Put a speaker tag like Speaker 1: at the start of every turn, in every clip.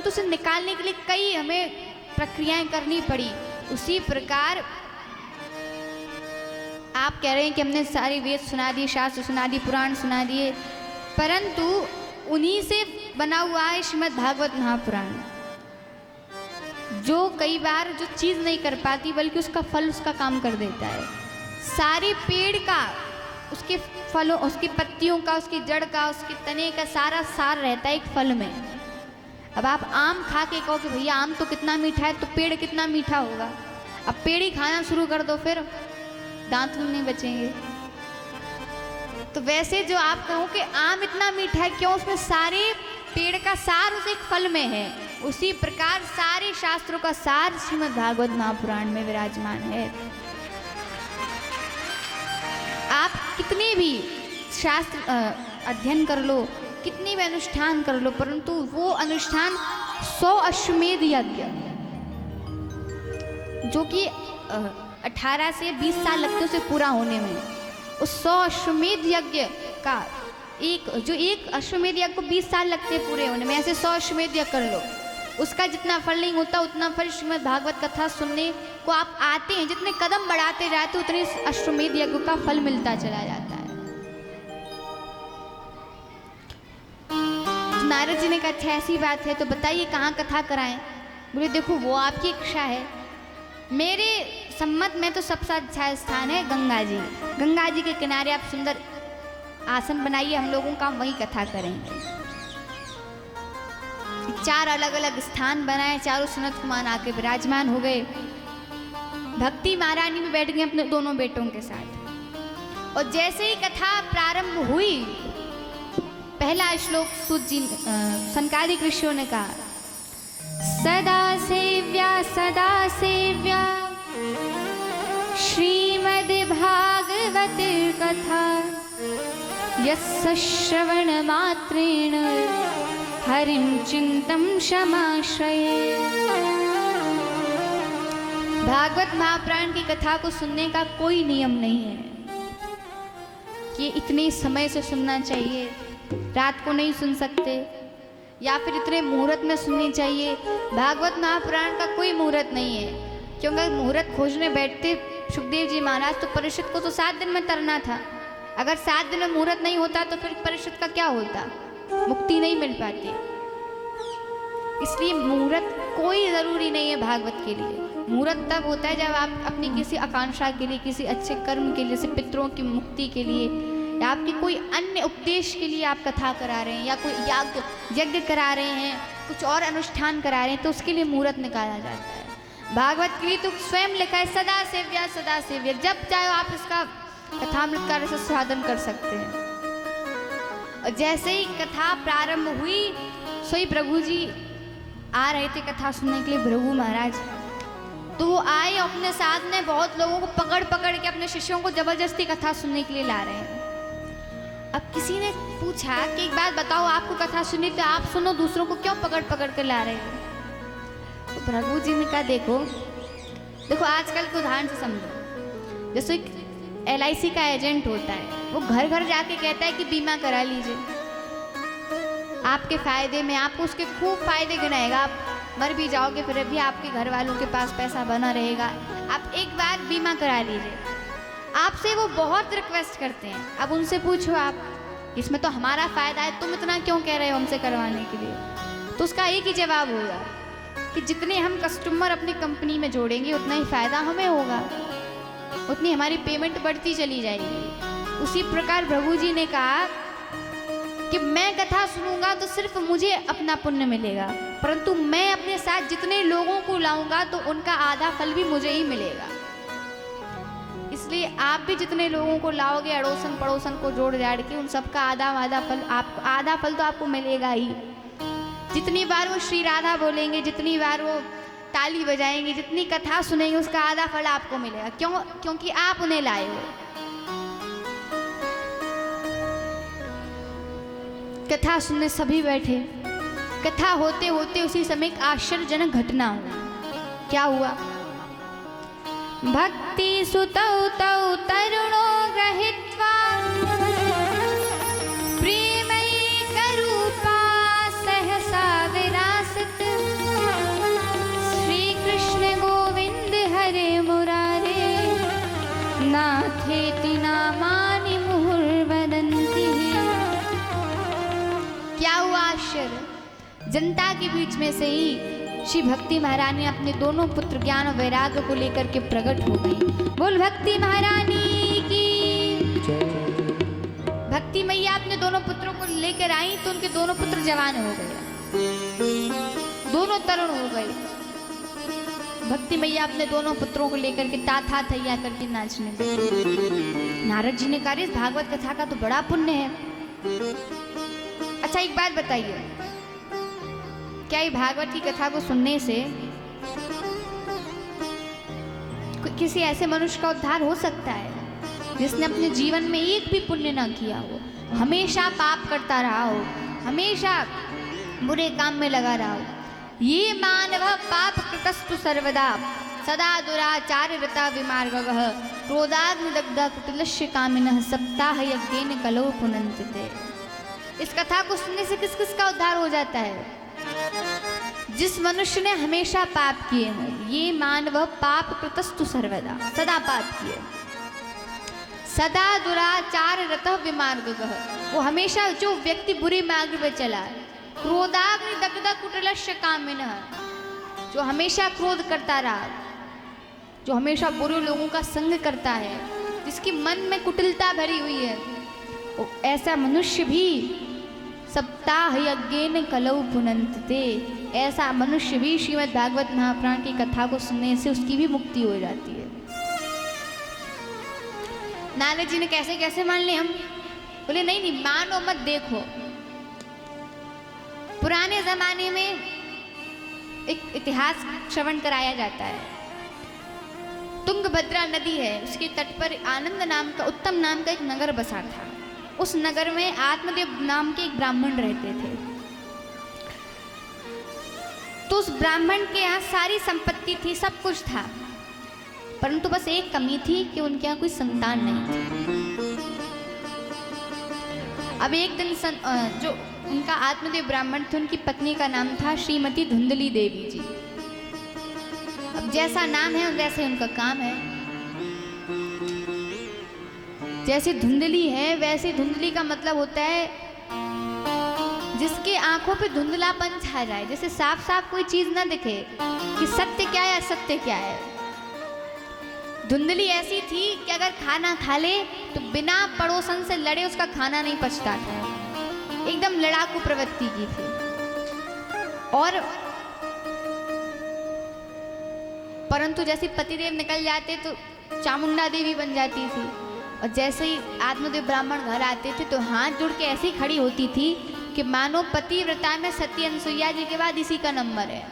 Speaker 1: परंतु उसे निकालने के लिए कई हमें प्रक्रियाएं करनी पड़ी। उसी प्रकार आप कह रहे हैं कि हमने सारे वेद सुना दिए, शास्त्र सुना दिए, पुराण सुना दिए, परंतु उन्हीं से बना हुआ है श्रीमद् भागवत महापुराण, जो कई बार जो चीज़ नहीं कर पाती बल्कि उसका फल उसका काम कर देता है। सारे पेड़ का, उसके फलों, उसकी पत्तियों का, उसकी जड़ का, उसके तने का सारा सार रहता है एक फल में। अब आप आम खा के कहो कि भैया आम तो कितना मीठा है, तो पेड़ कितना मीठा होगा। अब पेड़ ही खाना शुरू कर दो, फिर दांत नहीं बचेंगे। तो वैसे जो आप कहो कि आम इतना मीठा है, क्यों? उसमें सारे पेड़ का सार उस एक फल में है। उसी प्रकार सारे शास्त्रों का सार श्रीमद् भागवत महापुराण में विराजमान है। आप कितने भी शास्त्र अध्ययन कर लो, कितने भी अनुष्ठान कर लो, परंतु वो अनुष्ठान 100 अश्वमेध यज्ञ, जो कि 18 से 20 साल लगते उसे पूरा होने में, उस 100 अश्वमेध यज्ञ का एक अश्वमेध यज्ञ को 20 साल लगते पूरे होने में, ऐसे 100 अश्वमेध यज्ञ कर लो, उसका जितना फल नहीं होता उतना फल श्रीमद् भागवत कथा सुनने को आप आते हैं, जितने कदम बढ़ाते जाते उतने अश्वमेध यज्ञ का फल मिलता चला जाता है। नारद जी ने कहा अच्छा ऐसी बात है तो बताइए कहाँ कथा कराएं। बोले देखो वो आपकी इच्छा है, मेरे सम्मत में तो सबसे अच्छा स्थान है गंगा जी। गंगा जी के किनारे आप सुंदर आसन बनाइए, हम लोगों का वहीं कथा करेंगे। 4 अलग अलग स्थान बनाए, चारों सनत कुमार आके विराजमान हो गए। भक्ति महारानी में बैठ गए अपने दोनों बेटों के साथ। और जैसे ही कथा प्रारंभ हुई, पहला श्लोक सूत जी सनकादिक ऋषियों ने कहा, सदा सेव्या श्रीमद् भागवत कथा यस्य श्रवण मात्रेण हरिं चिंतं समाश्रये। भागवत महापुराण की कथा को सुनने का कोई नियम नहीं है कि इतने समय से सुनना चाहिए, रात को नहीं सुन सकते, या फिर इतने मुहूर्त में सुननी चाहिए। भागवत महापुराण का कोई मुहूर्त नहीं है, क्योंकि मुहूर्त खोजने बैठते सुखदेव जी महाराज तो परीक्षित को तो 7 दिन में तरना था। अगर 7 दिन में मुहूर्त नहीं होता तो फिर परीक्षित का क्या होता, मुक्ति नहीं मिल पाती। इसलिए मुहूर्त कोई ज़रूरी नहीं है भागवत के लिए। मुहूर्त तब होता है जब आप अपनी किसी आकांक्षा के लिए, किसी अच्छे कर्म के लिए, जैसे पितरों की मुक्ति के लिए, या आपके कोई अन्य उपदेश के लिए आप कथा करा रहे हैं, या कोई यज्ञ करा रहे हैं, कुछ और अनुष्ठान करा रहे हैं, तो उसके लिए मुहूर्त निकाला जाता है। भागवत के लिए तो स्वयं लिखा है सदा सेव्या सदा सेव्य, जब चाहे आप इसका कथामृत कार्य से स्वादन कर सकते हैं। और जैसे ही कथा प्रारंभ हुई, सोई प्रभु जी आ रहे थे कथा सुनने के लिए, भृगु महाराज, तो वो आए अपने साथ में बहुत लोगों को पकड़ पकड़ के अपने शिष्यों को जबरदस्ती कथा सुनने के लिए ला रहे हैं। अब किसी ने पूछा कि एक बात बताओ, आपको कथा सुनी तो आप सुनो, दूसरों को क्यों पकड़ पकड़ कर ला रहे हैं? तो भृगु जी ने कहा देखो आजकल के उदाहरण से समझो। जैसे एक LIC का एजेंट होता है, वो घर घर जाके कहता है कि बीमा करा लीजिए आपके फायदे में, आपको उसके खूब फायदे गिनाएगा, आप मर भी जाओगे फिर भी आपके घर वालों के पास पैसा बना रहेगा, आप एक बार बीमा करा लीजिए। आपसे वो बहुत रिक्वेस्ट करते हैं। अब उनसे पूछो आप, इसमें तो हमारा फायदा है, तुम इतना क्यों कह रहे हो हमसे करवाने के लिए? तो उसका एक ही जवाब होगा कि जितने हम कस्टमर अपनी कंपनी में जोड़ेंगे उतना ही फायदा हमें होगा, उतनी हमारी पेमेंट बढ़ती चली जाएगी। उसी प्रकार प्रभु जी ने कहा कि मैं कथा सुनूंगा तो सिर्फ मुझे अपना पुण्य मिलेगा, परंतु मैं अपने साथ जितने लोगों को लाऊंगा तो उनका आधा फल भी मुझे ही मिलेगा। इसलिए आप भी जितने लोगों को लाओगे, अड़ोसन पड़ोसन को जोड़ जाड़ के, उन सबका आधा फल तो आपको मिलेगा ही। जितनी बार वो श्री राधा बोलेंगे, जितनी बार वो ताली बजाएंगे, जितनी कथा सुनेंगे, उसका आधा फल आपको मिलेगा। क्योंकि आप उन्हें लाए हो। कथा सुनने सभी बैठे। कथा होते होते उसी समय एक आश्चर्यजनक घटना हुई। क्या हुआ? भक्ति सुतौ तौ तरुणो ग्रहीत्वा प्रेमैकरूपा सहसा विरासित जनता के बीच में से ही श्री भक्ति महारानी अपने दोनों पुत्र ज्ञान और वैराग्य को लेकर के प्रकट हो गई। बोल भक्ति महारानी की। भक्ति मैया अपने दोनों पुत्रों को लेकर आई तो उनके दोनों पुत्र जवान हो गए, दोनों तरुण हो गए। भक्ति मैया अपने दोनों पुत्रों को लेकर के ताथा थैया करके नाचने लगी। नारद जी ने कहा, इस भागवत कथा का तो बड़ा पुण्य है। अच्छा एक बात बताइए, क्या ये भागवत की कथा को सुनने से किसी ऐसे मनुष्य का उद्धार हो सकता है जिसने अपने जीवन में एक भी पुण्य ना किया हो, हमेशा पाप करता रहा हो, हमेशा बुरे काम में लगा रहा हो? ये मानव पाप कृतस्तु सर्वदा सदा दुराचार रता विमार्गः क्रोधाग्निदग्धा कुटिलस्य कामिनः सप्ताह यज्ञेन कलौ पुनन्तिते। इस कथा को सुनने से किस किस का उद्धार हो जाता है? जिस मनुष्य ने हमेशा पाप किए हैं। ये मानव पाप कृतस्तु सर्वदा, सदा पाप किए, सदा दुराचार रतः विमार्गः, वो हमेशा जो व्यक्ति बुरे मार्ग पे चला, क्रोधाग्नि दग्धा कुटिलस्य कामिनः, जो हमेशा क्रोध करता रहा, जो हमेशा बुरे लोगों का संग करता है, जिसकी मन में कुटिलता भरी हुई है, ऐसा मनुष्य भी सप्ताह यज्ञेन कलौ पुनन्तिते, ऐसा मनुष्य भी श्रीमद् भागवत महापुराण की कथा को सुनने से उसकी भी मुक्ति हो जाती है। नारद जी ने कैसे कैसे मान ले हम? बोले नहीं नहीं, मानो मत, देखो। पुराने जमाने में एक इतिहास श्रवण कराया जाता है। तुंगभद्रा नदी है, उसके तट पर आनंद नाम का, उत्तम नाम का एक नगर बसा था। उस नगर में आत्मदेव नाम के एक ब्राह्मण रहते थे। तो उस ब्राह्मण के यहाँ सारी संपत्ति थी, सब कुछ था, परंतु बस एक कमी थी कि उनके यहाँ कोई संतान नहीं थी। अब एक दिन जो उनका आत्मदेव ब्राह्मण थे, उनकी पत्नी का नाम था श्रीमती धुंधली देवी जी। अब जैसा नाम है वैसे उनका काम है। जैसे धुंधली है वैसे धुंधली का मतलब होता है जिसके आंखों पे धुंधलापन छा जाए, जैसे साफ साफ कोई चीज ना दिखे कि सत्य क्या है असत्य क्या है। धुंधली ऐसी थी कि अगर खाना खा ले तो बिना पड़ोसन से लड़े उसका खाना नहीं पचता था, एकदम लड़ाकू प्रवृत्ति की थी। और परंतु जैसे पतिदेव निकल जाते तो चामुंडा देवी बन जाती थी, और जैसे ही आत्मदेव ब्राह्मण घर आते थे तो हाथ जुड़ के ऐसी खड़ी होती थी कि मानो पतिव्रता में सती अनसुईया जी के बाद इसी का नंबर है।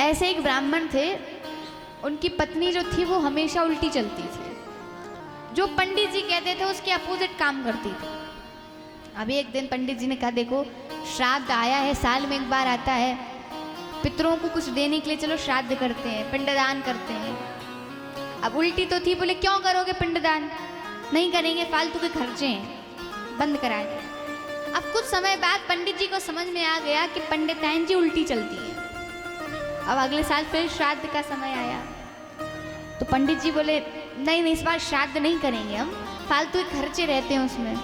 Speaker 1: ऐसे एक ब्राह्मण थे, उनकी पत्नी जो थी वो हमेशा उल्टी चलती थी, जो पंडित जी कहते थे उसके अपोजिट काम करती थी। अभी एक दिन पंडित जी ने कहा, देखो श्राद्ध आया है, साल में एक बार आता है, पितरों को कुछ देने के लिए चलो श्राद्ध करते हैं, पिंडदान करते हैं। अब उल्टी तो थी, बोले क्यों करोगे पिंडदान? नहीं करेंगे, फालतू के खर्चे हैं, बंद करा दे। अब कुछ समय बाद पंडित जी को समझ में आ गया कि पंडिताइन जी उल्टी चलती है। अब अगले साल फिर श्राद्ध का समय आया तो पंडित जी बोले नहीं नहीं, इस बार श्राद्ध नहीं करेंगे, हम फालतू के खर्चे रहते हैं उसमें।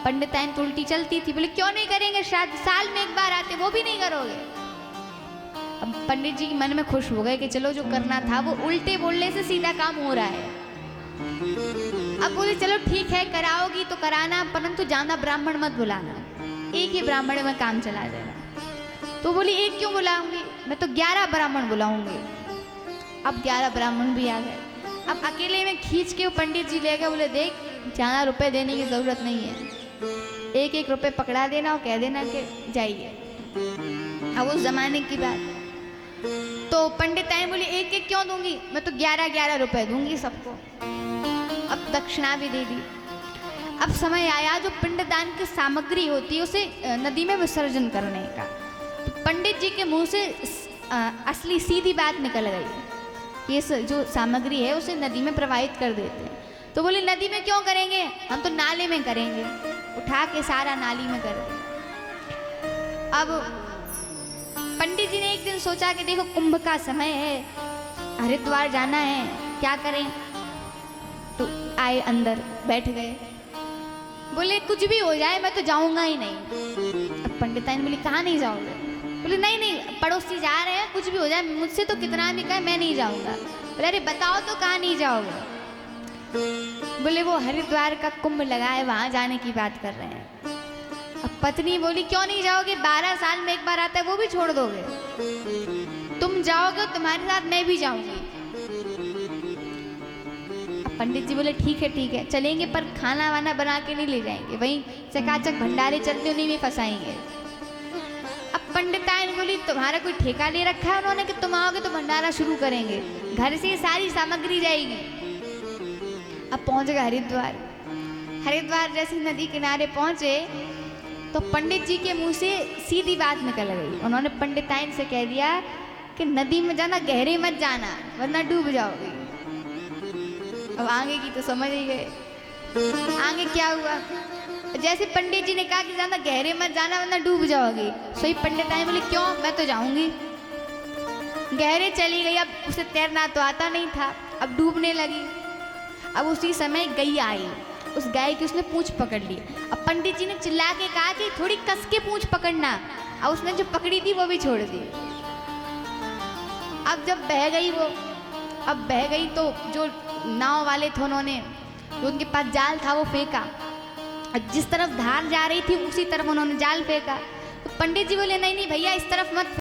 Speaker 1: पंडिताइन तो उल्टी चलती थी, बोले क्यों नहीं करेंगे श्राद्ध, साल में एक बार आते, वो भी नहीं करोगे? अब पंडित जी के मन में खुश हो गए कि चलो जो करना था वो उल्टे बोलने से सीधा काम हो रहा है। अब बोले चलो ठीक है, कराओगी तो कराना, परंतु ज्यादा ब्राह्मण मत बुलाना, एक ही ब्राह्मण में काम चला जाएगा। तो बोली एक क्यों बुलाऊंगी, मैं तो 11 ब्राह्मण बुलाऊंगी। अब 11 ब्राह्मण भी आ गए। अब अकेले में खींच के वो पंडित जी ले गए, बोले देख ज़्यादा रुपए देने की जरूरत नहीं है, एक एक रुपए पकड़ा देना और कह देना कि जाइए। अब उस जमाने की बात, तो पंडित आए, बोले एक एक क्यों दूंगी, मैं तो 11 रुपए दूंगी सबको। अब दक्षिणा भी दे दी। अब समय आया जो पिंडदान की सामग्री होती है उसे नदी में विसर्जन करने का। तो पंडित जी के मुंह से असली सीधी बात निकल गई, ये जो सामग्री है उसे नदी में प्रवाहित कर देते हैं। तो बोले नदी में क्यों करेंगे, हम तो नाले में करेंगे। उठा के सारा नाली में कर दिया। अब पंडित जी ने एक दिन सोचा कि देखो कुंभ का समय है, हरिद्वार जाना है, क्या करें। तो आए अंदर बैठ गए। बोले कुछ भी हो जाए मैं तो जाऊंगा ही नहीं। अब पंडिताइन बोली कहाँ नहीं जाओगे? बोले नहीं नहीं, पड़ोसी जा रहे हैं, कुछ भी हो जाए मुझसे तो कितना भी कहे मैं नहीं जाऊंगा। बोले अरे बताओ तो कहाँ नहीं जाओगे? बोले वो हरिद्वार का कुंभ लगा है, वहां जाने की बात कर रहे हैं। अब पत्नी बोली क्यों नहीं जाओगे? 12 साल में एक बार आता है, वो भी छोड़ दोगे? तुम जाओगे तुम्हारे साथ मैं भी जाऊंगी। अब पंडित जी बोले ठीक है चलेंगे, पर खाना वाना बना के नहीं ले जाएंगे, वहीं चकाचक भंडारे चलते उन्हीं में फंसाएंगे। अब पंडिताइन बोली तुम्हारा कोई ठेका ले रखा है उन्होंने कि तुम आओगे तो भंडारा शुरू करेंगे? घर से सारी सामग्री जाएगी। अब पहुंच गए हरिद्वार। हरिद्वार जैसे नदी किनारे पहुंचे तो पंडित जी के मुंह से सीधी बात निकल गई। उन्होंने पंडिताइन से कह दिया कि नदी में जाना, गहरे मत जाना वरना डूब जाओगे। अब आगे की तो समझ ही गए। आगे क्या हुआ? जैसे पंडित जी ने कहा कि ज्यादा गहरे मत जाना वरना डूब जाओगे, सही पंडिताइन बोले क्यों, मैं तो जाऊंगी। गहरे चली गई। अब उसे तैरना तो आता नहीं था, अब डूबने लगी। अब उसी समय गैया आई, उस गाय की उसने पूंछ पकड़ ली। अब पंडित जी ने चिल्ला के कहा कि थोड़ी कस के पूंछ पकड़ना, और उसने जो पकड़ी थी वो भी छोड़ दी। अब जब बह गई वो, अब बह गई तो जो नाव वाले थे उन्होंने, जो उनके पास जाल था वो फेंका, और जिस तरफ धार जा रही थी उसी तरफ उन्होंने जाल फेंका। तो पंडित जी बोले नहीं नहीं भैया इस तरफ मत